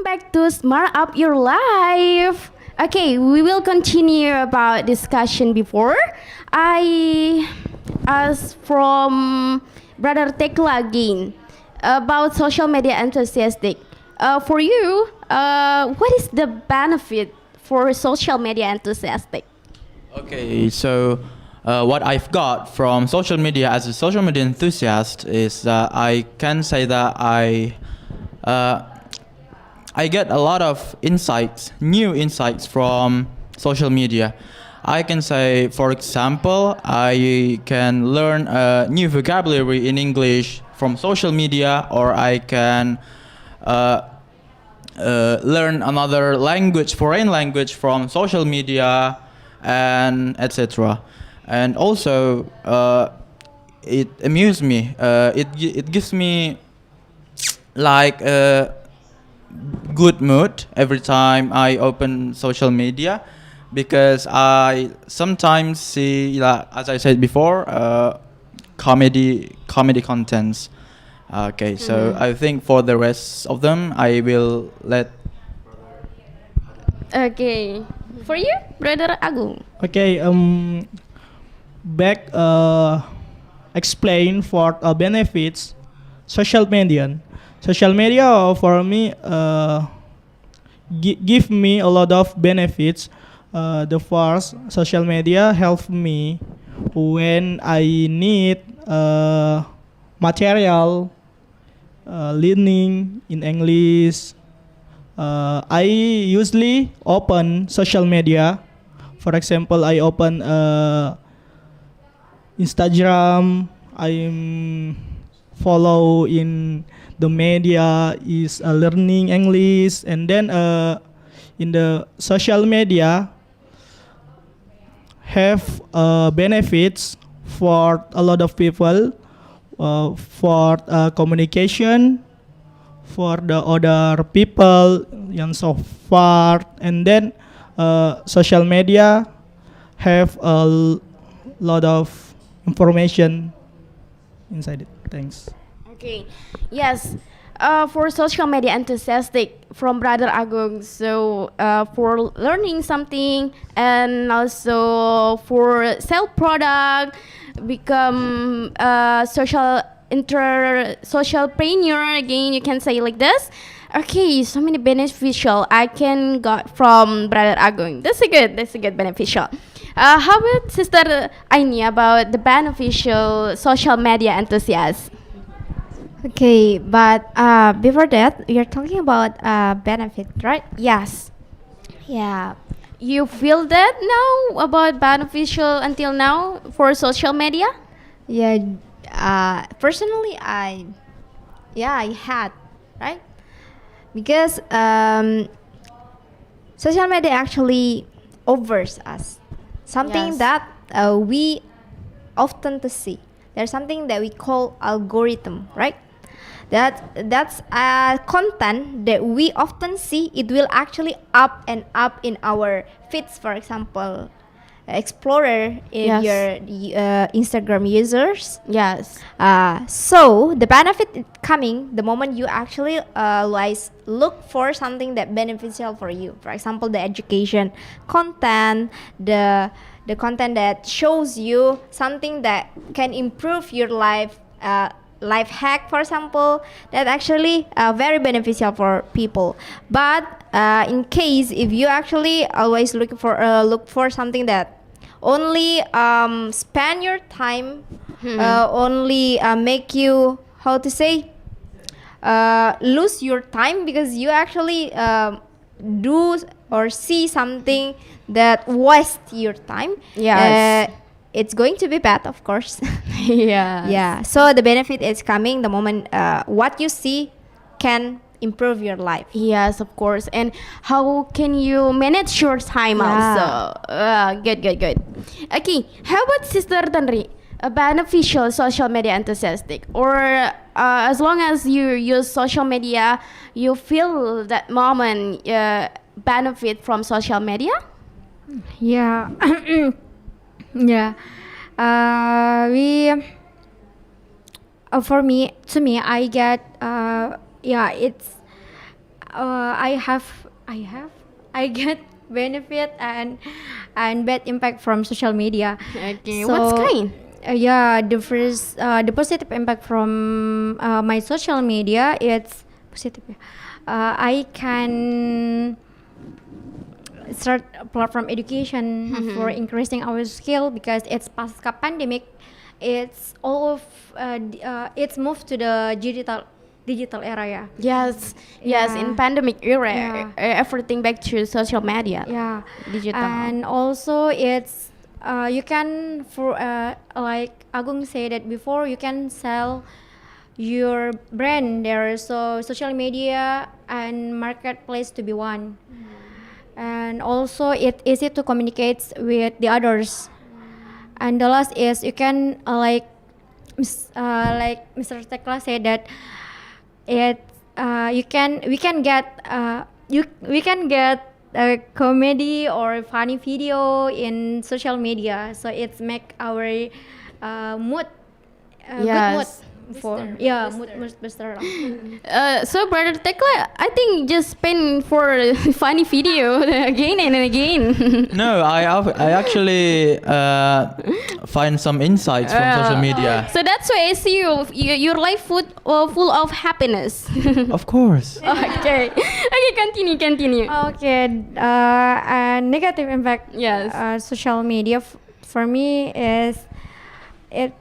welcome back to Smart Up Your Life. Okay, we will continue about discussion before. I asked from Brother Tekla again about social media enthusiastic. For you, what is the benefit for social media enthusiastic? Okay, so what I've got from social media as a social media enthusiast is that I can say that I get a lot of insights, new insights from social media. I can say, for example, I can learn a new vocabulary in English from social media, or I can learn another language, foreign language from social media, and etc. And also, it amuses me. It gives me like a good mood every time I open social media, because I sometimes see, like, as I said before, comedy contents. Okay, so I think for the rest of them, I will let. Okay, for you, Brother Agung. Okay, back explain for benefits social media. Social media for me give me a lot of benefits. The first, social media help me when I need material learning in English. I usually open social media. For example, I open Instagram. I'm follow in the media is learning English, and then in the social media have benefits for a lot of people, for communication, for the other people yang so far, and then social media have a lot of information inside it. Thanks. Okay, yes. For social media enthusiastic from Brother Agung, so for learning something and also for sell product, become socialpreneur again, you can say like this. Okay, so many beneficial I can got from Brother Agung. That's a good beneficial. How about Sister Aini about the beneficial social media enthusiast? Okay, but before that, we are talking about benefit, right? Yes. Yeah, You feel that now about beneficial until now for social media? yeah. Personally, I had, right? Because social media actually offers us something Yes. that we often to see. There's something that we call algorithm, right? That's a content that we often see. It will actually up and up in our feeds. For example, Explorer in Yes. your Instagram users. Yes. So the benefit is coming the moment you actually look for something that beneficial for you. For example, the education content, the content that shows you something that can improve your life. Life hack, for example, that actually very beneficial for people. But in case if you actually always look for something that only spend your time, only make you, how to say, lose your time, because you actually do or see something that waste your time. Yes. It's going to be bad, of course. Yeah. Yeah, so the benefit is coming the moment what you see can improve your life. Yes, of course. And how can you manage your time Yeah. also? Good. Okay, how about Sister Tanri? A beneficial social media enthusiastic, or as long as you use social media, you feel that moment benefit from social media? Yeah. Yeah. We for me, to me, I get yeah, it's I get benefit and bad impact from social media. Okay, So, what's kind? Yeah, the first the positive impact from my social media, it's positive. I can start a platform education for increasing our skill because it's past pandemic. It's all of it's moved to the digital era. Yeah. Yes, Yeah. in pandemic era, Yeah. everything back to social media. Yeah, Digital. and also it's you can for like Agung said that before, you can sell your brand there. So social media and marketplace to be one, and also it's easy to communicate with the others. And the last is you can like Mr. Tekla said that it we can get we can get a comedy or funny video in social media, so it's make our mood good mood Yes. for mood booster. So brother Tekla, I think just spend for funny video again and again. No, I actually find some insights from social media. So that's why I see your life full of happiness. Of course. Okay, continue. Okay, negative impact. Yes. Social media for me is it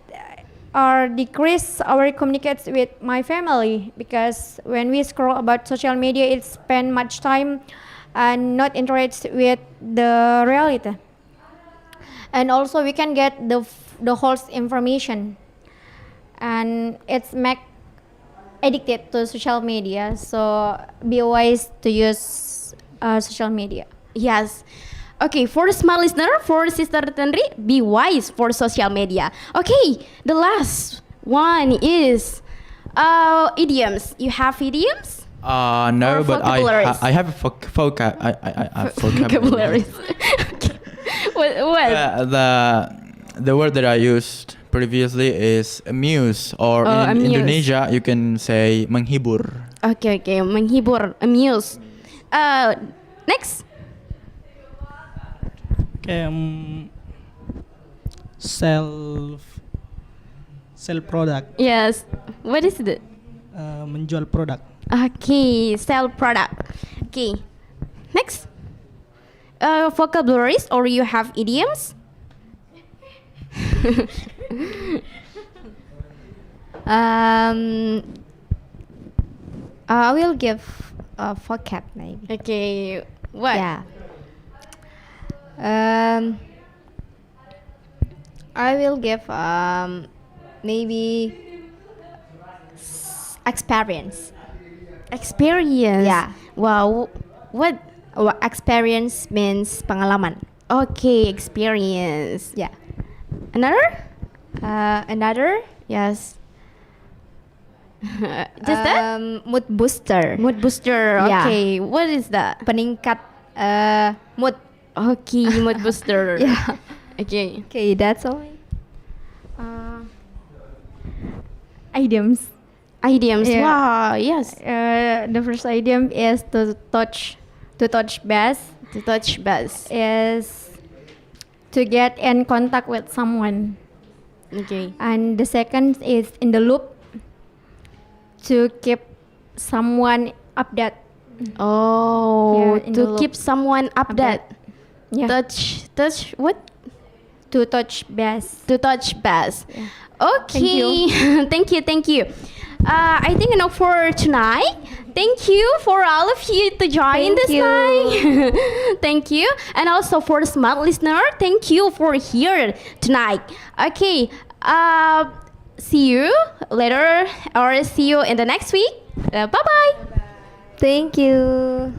or decrease our communicates with my family, because when we scroll about social media, it spend much time and not interested with the reality. And also we can get the whole information, and it's make addicted to social media. So be wise to use social media. Yes. Okay, for the smart listener, for Sister Tenri, be wise for social media. Okay, the last one is idioms. You have idioms? No, Or but vocabularies. I have a vocabulary. Vocabularies. Okay. What? The word that I used previously is amuse, or in amuse. Indonesia you can say menghibur. Okay, menghibur, amuse. Next. Okay, sell product, Yes. What is it? menjual produk. Okay, sell product. Okay. Next. Vocabularies, or you have idioms? I will give a vocab maybe. Okay. What? Yeah. I will give maybe experience. Experience. Yeah. Wow. What? Experience means pengalaman. Okay, experience. Yeah. Another? Another Yes. Just that? mood booster. Mood booster. Yeah. Okay. What is that? Peningkat mood. Okay, mood booster. Yeah. Okay. Okay, that's all. Idioms. Idioms. Yeah. Wow. Yes. The first idiom is to touch base, To touch base. is to get in contact with someone. Okay. And the second is in the loop, to keep someone update. Oh, Yeah, in the to loop. keep someone update. Yeah. Touch what? To touch base. To touch base. Yeah. Okay. Thank you. I think enough for tonight. Thank you for all of you to join Thank this you. night. Thank you. And also for the smart listener, thank you for here tonight. Okay. See you later, or see you in the next week. Bye bye. Thank you.